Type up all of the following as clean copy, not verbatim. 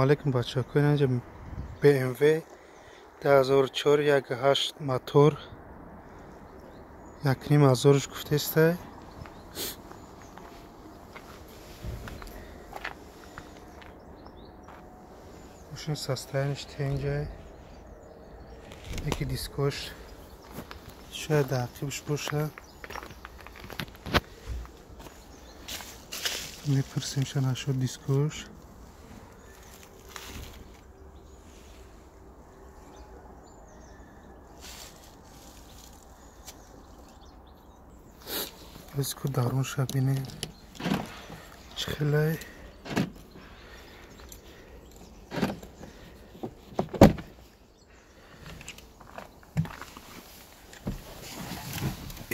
علیکم بچه ها کنید اینجا BMW 2004 1.8 موتور 1,500 گفته است. ماشین سسترینش اینجا یکی دیسکوش شاید تعقیبش باشه میپرسیم شد نشد دیسکوش دیسکو دارون شد بینیم چخله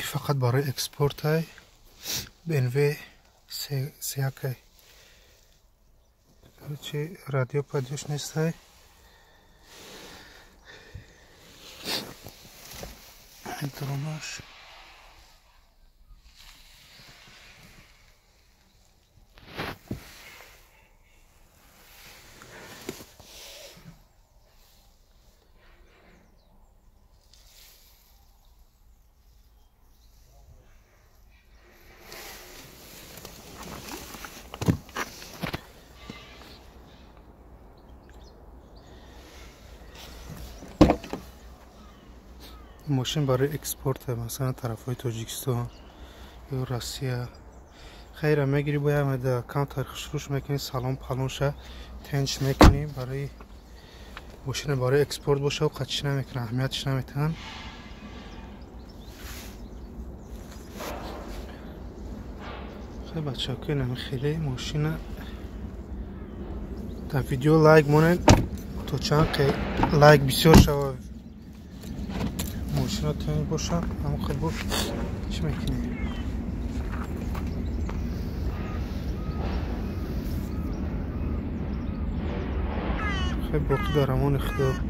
فقط برای اکسپورت های BMW سیاکه چی رادیو پادیوش نیست های درونش ماشین برای اکسپورت مثلا طرف های تاجیکستان یا روسیه خیره میگیری باید همه اکانت روش میکنی سلام پلونشه تنش میکنی برای ماشین برای اکسپورت باشه و قدش نمیکنه اهمیتش نمیتن خیلی بچه ها که خیلی ماشین در ویدیو لایک مونن تو چند که لایک بسیار شوه ماشین ها تنش باشه اما خیلی بود چی میکنی خیلی باقی دارم اون اختیار